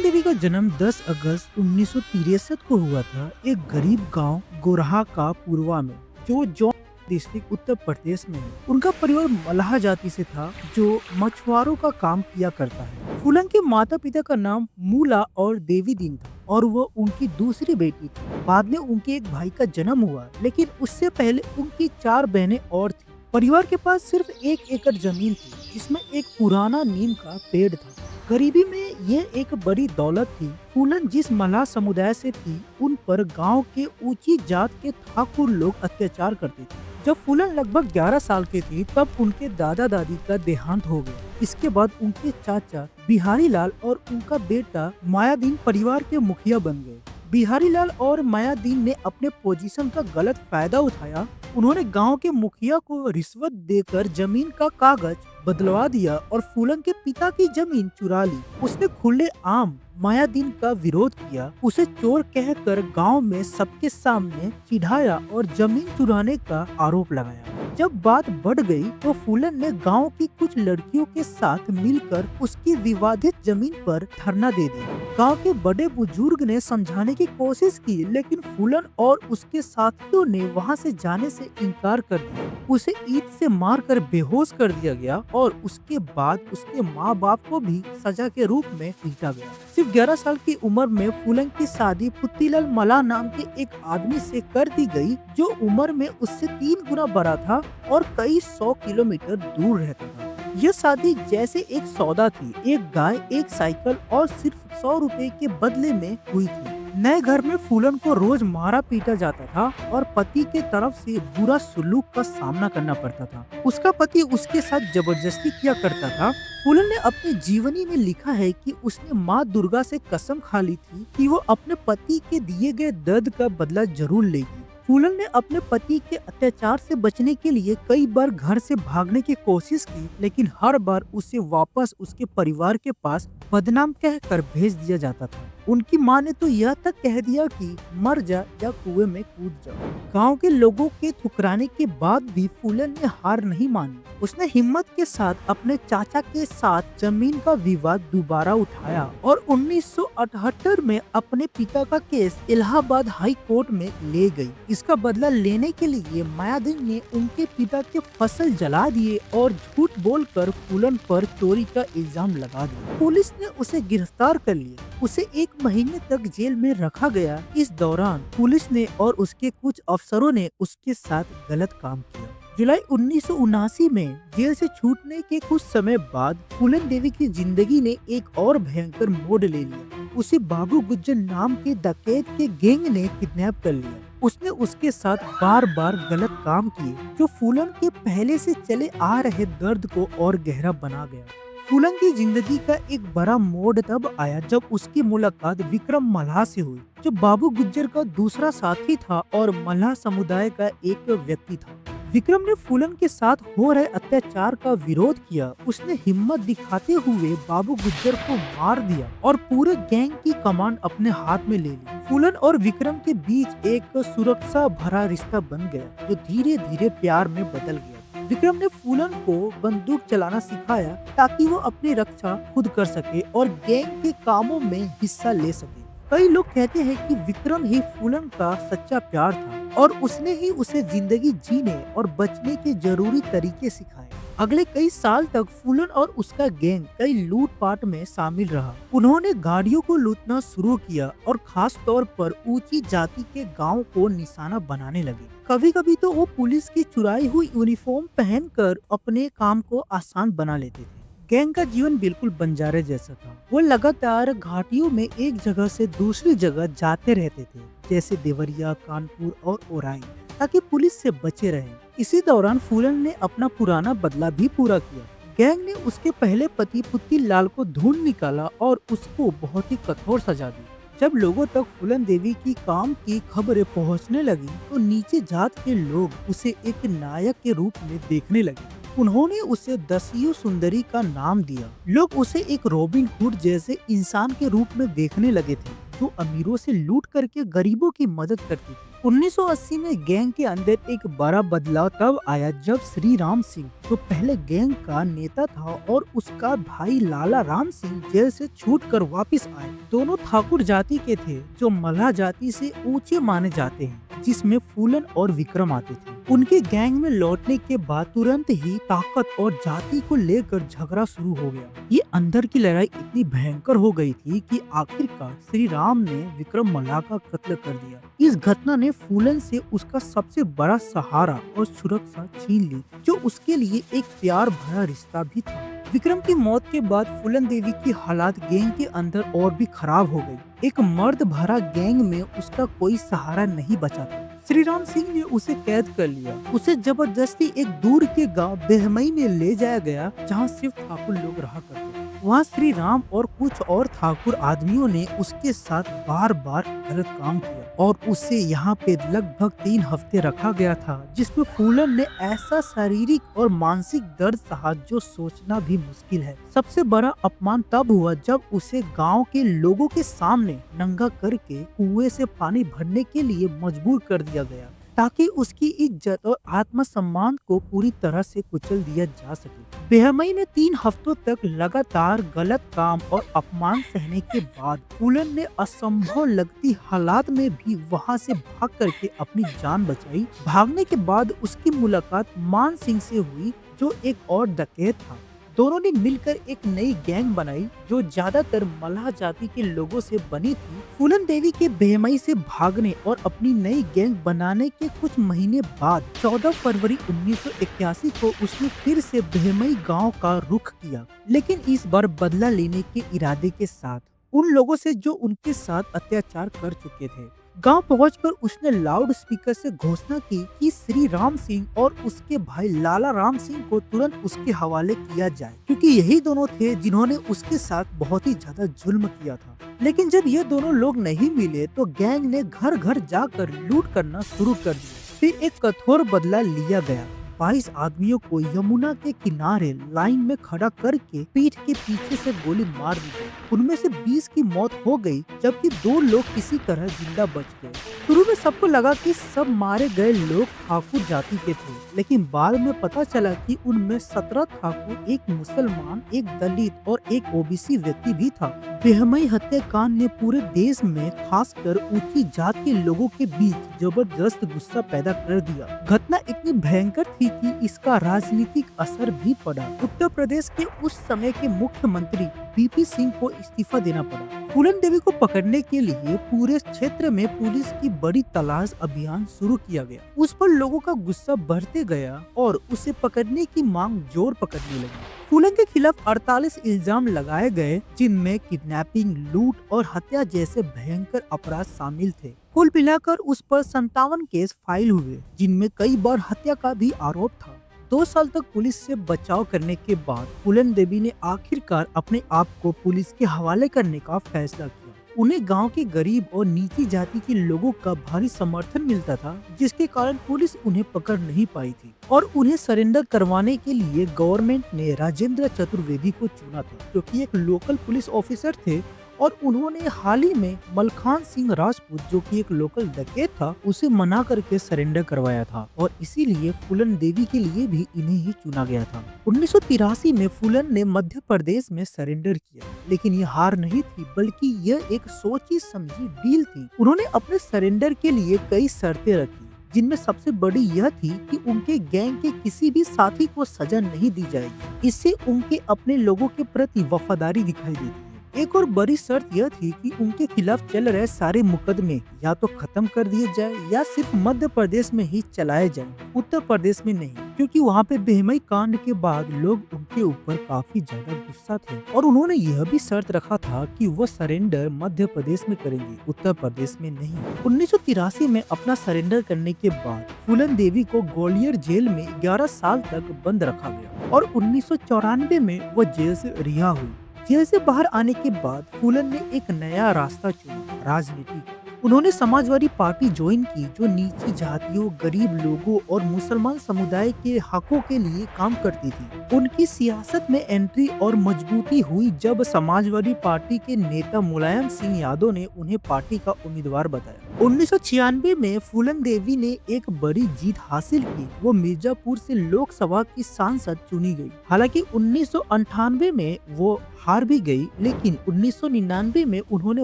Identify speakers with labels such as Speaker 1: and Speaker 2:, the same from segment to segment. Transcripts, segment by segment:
Speaker 1: देवी का जन्म 10 अगस्त 1963 को हुआ था एक गरीब गांव गोरहा का पूर्वा में, जो जौन डिस्ट्रिक्ट उत्तर प्रदेश में है। उनका परिवार मलाह जाति से था, जो मछुआरों का काम किया करता है। फूलन के माता पिता का नाम मूला और देवी दीन था और वह उनकी दूसरी बेटी थी। बाद में उनके एक भाई का जन्म हुआ, लेकिन उससे पहले उनकी 4 बहनें और थी। परिवार के पास सिर्फ 1 एकड़ जमीन थी, जिसमें एक पुराना नीम का पेड़ था। गरीबी में यह एक बड़ी दौलत थी। फूलन जिस मल्लाह समुदाय से थी, उन पर गांव के ऊंची जात के ठाकुर लोग अत्याचार करते थे। जब फूलन लगभग 11 साल की थी, तब उनके दादा दादी का देहांत हो गया। इसके बाद उनके चाचा बिहारी लाल और उनका बेटा मायादीन परिवार के मुखिया बन गए। बिहारी लाल और मायादीन ने अपने पोजीशन का गलत फायदा उठाया। उन्होंने गांव के मुखिया को रिश्वत देकर जमीन का कागज बदलवा दिया और फूलन के पिता की जमीन चुरा ली। उसने खुले आम मायादीन का विरोध किया, उसे चोर कहकर गांव में सबके सामने चिढ़ाया और जमीन चुराने का आरोप लगाया। जब बात बढ़ गई तो फूलन ने गांव की कुछ लड़कियों के साथ मिलकर उसकी विवादित जमीन पर धरना दे दिया। गांव के बड़े बुजुर्ग ने समझाने की कोशिश की, लेकिन फूलन और उसके साथियों ने वहां से जाने से इनकार कर दिया। उसे ईंट से मारकर बेहोश कर दिया गया और उसके बाद उसके माँ बाप को भी सजा के रूप में पीटा गया। सिर्फ 11 साल की उम्र में फूलन की शादी पुत्तीलाल मल्लाह नाम के एक आदमी से कर दी गई, जो उम्र में उससे 3 गुना बड़ा था और कई 100 किलोमीटर दूर रहता था। यह शादी जैसे एक सौदा थी, एक गाय, एक साइकिल और सिर्फ 100 रुपए के बदले में हुई थी। नए घर में फूलन को रोज मारा पीटा जाता था और पति के तरफ से बुरा सुलूक का सामना करना पड़ता था। उसका पति उसके साथ जबरदस्ती किया करता था। फूलन ने अपनी जीवनी में लिखा है कि उसने माँ दुर्गा से कसम खा ली थी कि वो अपने पति के दिए गए दर्द का बदला जरूर लेगी। फूलन ने अपने पति के अत्याचार से बचने के लिए कई बार घर से भागने की कोशिश की, लेकिन हर बार उसे वापस उसके परिवार के पास बदनाम कहकर भेज दिया जाता था। उनकी माँ ने तो यह तक कह दिया कि मर जा या कुएं में कूद जाओ। गांव के लोगों के ठुकराने के बाद भी फूलन ने हार नहीं मानी। उसने हिम्मत के साथ अपने चाचा के साथ जमीन का विवाद दोबारा उठाया और 1978 में अपने पिता का केस इलाहाबाद हाई कोर्ट में ले गई। इसका बदला लेने के लिए मायादीन ने उनके पिता के फसल जला दिए और झूठ बोलकर फूलन पर चोरी का इल्जाम लगा दिया। पुलिस ने उसे गिरफ्तार कर लिया। उसे 1 महीने तक जेल में रखा गया। इस दौरान पुलिस ने और उसके कुछ अफसरों ने उसके साथ गलत काम किया। जुलाई 1979 में जेल से छूटने के कुछ समय बाद फूलन देवी की जिंदगी ने एक और भयंकर मोड़ ले लिया। उसे बाबू गुज्जर नाम के डकैत के गैंग ने किडनैप कर लिया। उसने उसके साथ बार बार गलत काम किए, जो फूलन के पहले से चले आ रहे दर्द को और गहरा बना गया। फूलन की जिंदगी का एक बड़ा मोड़ तब आया जब उसकी मुलाकात विक्रम मल्लाह से हुई, जो बाबू गुज्जर का दूसरा साथी था और मल्लाह समुदाय का एक व्यक्ति था। विक्रम ने फूलन के साथ हो रहे अत्याचार का विरोध किया। उसने हिम्मत दिखाते हुए बाबू गुज्जर को मार दिया और पूरे गैंग की कमान अपने हाथ में ले ली। फूलन और विक्रम के बीच एक सुरक्षा भरा रिश्ता बन गया, जो धीरे धीरे प्यार में बदल गया। विक्रम ने फूलन को बंदूक चलाना सिखाया ताकि वो अपनी रक्षा खुद कर सके और गैंग के कामों में हिस्सा ले सके। कई लोग कहते हैं कि विक्रम ही फूलन का सच्चा प्यार था और उसने ही उसे जिंदगी जीने और बचने के जरूरी तरीके सिखाए। अगले कई साल तक फूलन और उसका गैंग कई लूटपाट में शामिल रहा। उन्होंने गाड़ियों को लूटना शुरू किया और खास तौर पर ऊंची जाति के गांव को निशाना बनाने लगे। कभी कभी तो वो पुलिस की चुराई हुई यूनिफॉर्म पहनकर अपने काम को आसान बना लेते थे। गैंग का जीवन बिल्कुल बंजारे जैसा था। वो लगातार घाटियों में एक जगह से दूसरी जगह जाते रहते थे, जैसे देवरिया, कानपुर और ओराई, ताकि पुलिस से बचे रहे। इसी दौरान फूलन ने अपना पुराना बदला भी पूरा किया। गैंग ने उसके पहले पति पुत्तीलाल को ढूंढ निकाला और उसको बहुत ही कठोर सजा दी। जब लोगों तक फूलन देवी की काम की खबरें पहुंचने लगी, तो नीचे जात के लोग उसे एक नायक के रूप में देखने लगे। उन्होंने उसे दसियों सुंदरी का नाम दिया। लोग उसे एक रॉबिन हुड जैसे इंसान के रूप में देखने लगे थे। जो अमीरों से लूट करके गरीबों की मदद करती थी। 1980 में गैंग के अंदर एक बड़ा बदलाव तब आया जब श्री राम सिंह, जो पहले गैंग का नेता था, और उसका भाई लाला राम सिंह जेल से छूटकर वापस आए। दोनों ठाकुर जाति के थे, जो मल्लाह जाति से ऊंचे माने जाते हैं, जिसमें फूलन और विक्रम आते थे। उनके गैंग में लौटने के बाद तुरंत ही ताकत और जाति को लेकर झगड़ा शुरू हो गया। ये अंदर की लड़ाई इतनी भयंकर हो गई थी कि आखिरकार श्री राम ने विक्रम मल्लाह का कत्ल कर दिया। इस घटना ने फूलन से उसका सबसे बड़ा सहारा और सुरक्षा छीन ली, जो उसके लिए एक प्यार भरा रिश्ता भी था। विक्रम की मौत के बाद फूलन देवी की हालात गैंग के अंदर और भी खराब हो गई। एक मर्द भरा गैंग में उसका कोई सहारा नहीं बचा था। श्री राम सिंह ने उसे कैद कर लिया। उसे जबरदस्ती एक दूर के गांव बेहमई में ले जाया गया, जहां सिर्फ ठाकुर लोग रहा करते। वहाँ श्री राम और कुछ और ठाकुर आदमियों ने उसके साथ बार बार गलत काम किया और उसे यहाँ पे लगभग 3 हफ्ते रखा गया था, जिसमें फूलन ने ऐसा शारीरिक और मानसिक दर्द सहा जो सोचना भी मुश्किल है। सबसे बड़ा अपमान तब हुआ जब उसे गांव के लोगों के सामने नंगा करके कुएं से पानी भरने के लिए मजबूर कर दिया गया, ताकि उसकी इज्जत और आत्मसम्मान को पूरी तरह से कुचल दिया जा सके। बेहमई में 3 हफ्तों तक लगातार गलत काम और अपमान सहने के बाद फूलन ने असंभव लगती हालात में भी वहां से भाग करके अपनी जान बचाई। भागने के बाद उसकी मुलाकात मान सिंह से हुई, जो एक और डकैत था। दोनों ने मिलकर एक नई गैंग बनाई, जो ज्यादातर मल्लाह जाति के लोगों से बनी थी। फूलन देवी के बेहमई से भागने और अपनी नई गैंग बनाने के कुछ महीने बाद 14 फरवरी 1981 को उसने फिर से बेहमई गांव का रुख किया, लेकिन इस बार बदला लेने के इरादे के साथ उन लोगों से जो उनके साथ अत्याचार कर चुके थे। गांव पहुंचकर उसने लाउड स्पीकर से घोषणा की कि श्री राम सिंह और उसके भाई लाला राम सिंह को तुरंत उसके हवाले किया जाए, क्योंकि यही दोनों थे जिन्होंने उसके साथ बहुत ही ज्यादा जुल्म किया था। लेकिन जब ये दोनों लोग नहीं मिले तो गैंग ने घर घर जाकर लूट करना शुरू कर दिया। फिर एक कठोर बदला लिया गया। 22 आदमियों को यमुना के किनारे लाइन में खड़ा करके पीठ के पीछे से गोली मार दी गई। उनमें से 20 की मौत हो गई, जबकि 2 लोग किसी तरह जिंदा बच गए। शुरू में सबको लगा कि सब मारे गए लोग ठाकुर जाति के थे, लेकिन बाद में पता चला कि उनमें 17 ठाकुर, एक मुसलमान, एक दलित और एक ओबीसी व्यक्ति भी था। बेहमई हत्याकांड ने पूरे देश में खासकर ऊंची जात के लोगों के बीच जबरदस्त गुस्सा पैदा कर दिया। घटना इतनी भयंकर थी कि इसका राजनीतिक असर भी पड़ा। उत्तर प्रदेश के उस समय के मुख्यमंत्री बीपी सिंह को इस्तीफा देना पड़ा। फूलन देवी को पकड़ने के लिए पूरे क्षेत्र में पुलिस की बड़ी तलाश अभियान शुरू किया गया। उस पर लोगों का गुस्सा बढ़ते गया और उसे पकड़ने की मांग जोर पकड़ने लगी। फूलन के खिलाफ 48 इल्जाम लगाए गए, जिनमें किडनैपिंग, लूट और हत्या जैसे भयंकर अपराध शामिल थे। कुल मिलाकर उस पर 57 केस फाइल हुए, जिनमें कई बार हत्या का भी आरोप था। 2 साल तक पुलिस से बचाव करने के बाद फूलन देवी ने आखिरकार अपने आप को पुलिस के हवाले करने का फैसला किया। उन्हें गांव के गरीब और नीची जाति के लोगों का भारी समर्थन मिलता था, जिसके कारण पुलिस उन्हें पकड़ नहीं पाई थी और उन्हें सरेंडर करवाने के लिए गवर्नमेंट ने राजेंद्र चतुर्वेदी को चुना था, जो कि एक लोकल पुलिस ऑफिसर थे। और उन्होंने हाल ही में मलखान सिंह राजपूत, जो कि एक लोकल डकैत था, उसे मना करके सरेंडर करवाया था और इसीलिए फूलन देवी के लिए भी इन्हें ही चुना गया था। 1983 में फूलन ने मध्य प्रदेश में सरेंडर किया, लेकिन ये हार नहीं थी, बल्कि यह एक सोची समझी डील थी। उन्होंने अपने सरेंडर के लिए कई शर्तें रखी, जिनमें सबसे बड़ी यह थी कि उनके गैंग के किसी भी साथी को सजा नहीं दी जाएगी। इससे उनके अपने लोगों के प्रति वफादारी दिखाई देती है। एक और बड़ी शर्त यह थी कि उनके खिलाफ चल रहे सारे मुकदमे या तो खत्म कर दिए जाए या सिर्फ मध्य प्रदेश में ही चलाए जाएं, उत्तर प्रदेश में नहीं, क्योंकि वहाँ पे बेहमई कांड के बाद लोग उनके ऊपर काफी ज्यादा गुस्सा थे। और उन्होंने यह भी शर्त रखा था कि वो सरेंडर मध्य प्रदेश में करेंगे, उत्तर प्रदेश में नहीं। 1983 में अपना सरेंडर करने के बाद फूलन देवी को ग्वालियर जेल में 11 साल तक बंद रखा गया और 1994 में वो जेल से रिहा हुई। जेल से बाहर आने के बाद फूलन ने एक नया रास्ता चुना, राजनीति। उन्होंने समाजवादी पार्टी ज्वाइन की, जो नीची जातियों, गरीब लोगों और मुसलमान समुदाय के हकों के लिए काम करती थी। उनकी सियासत में एंट्री और मजबूती हुई जब समाजवादी पार्टी के नेता मुलायम सिंह यादव ने उन्हें पार्टी का उम्मीदवार बताया। 1996 में फूलन देवी ने एक बड़ी जीत हासिल की। वो मिर्जापुर से लोकसभा की सांसद चुनी गई। हालांकि 1998 में वो हार भी गई, लेकिन 1999 में उन्होंने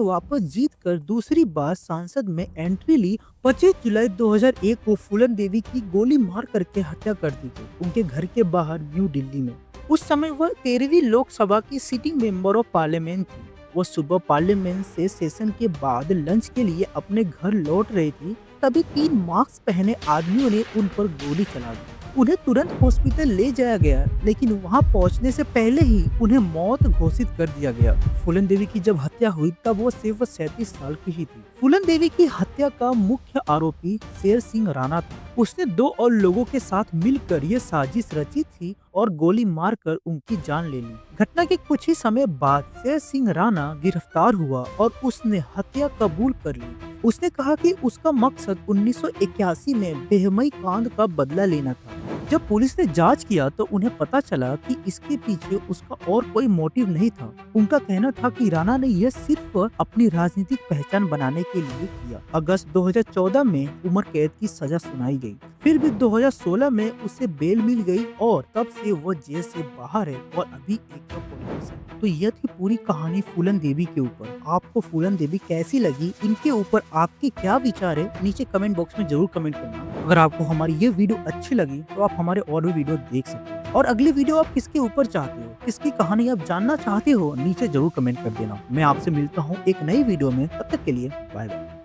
Speaker 1: वापस जीतकर दूसरी बार संसद में एंट्री ली। 25 जुलाई 2001 को फूलन देवी की गोली मार करके हत्या कर दी गई, उनके घर के बाहर न्यू दिल्ली में। उस समय वह 13वीं लोकसभा की सिटिंग मेंबर ऑफ पार्लियामेंट थी। वो सुबह पार्लियामेंट से सेशन के बाद लंच के लिए अपने घर लौट रही थी, तभी 3 मास्क पहने आदमियों ने उन पर गोली चला दी। उन्हें तुरंत हॉस्पिटल ले जाया गया, लेकिन वहां पहुंचने से पहले ही उन्हें मौत घोषित कर दिया गया। फूलन देवी की जब हत्या हुई तब वो सिर्फ 37 साल की ही थी। फूलन देवी की हत्या का मुख्य आरोपी शेर सिंह राणा था। उसने 2 और लोगों के साथ मिलकर ये साजिश रची थी और गोली मारकर उनकी जान ले ली। घटना के कुछ ही समय बाद शेर सिंह राणा गिरफ्तार हुआ और उसने हत्या कबूल कर ली। उसने कहा कि उसका मकसद 1981 में बेहमई कांड का बदला लेना था। जब पुलिस ने जांच किया तो उन्हें पता चला कि इसके पीछे उसका और कोई मोटिव नहीं था। उनका कहना था कि राणा ने यह सिर्फ अपनी राजनीतिक पहचान बनाने के लिए किया। अगस्त 2014 में उम्र कैद की सजा सुनाई गई। फिर भी 2016 में उसे बेल मिल गई और तब से वो जेल से बाहर है और अभी एक पॉलिटिशियन। तो यह थी पूरी कहानी फूलन देवी के ऊपर। आपको फूलन देवी कैसी लगी, इनके ऊपर आपके क्या विचार है, नीचे कमेंट बॉक्स में जरूर कमेंट करना। अगर आपको हमारी ये वीडियो अच्छी लगी तो आप हमारे और भी वीडियो देख सकते हैं। और अगली वीडियो आप किसके ऊपर चाहते हो, किसकी कहानी आप जानना चाहते हो, नीचे जरूर कमेंट कर देना। मैं आपसे मिलता हूँ एक नई वीडियो में, तब तक के लिए बाय बाय।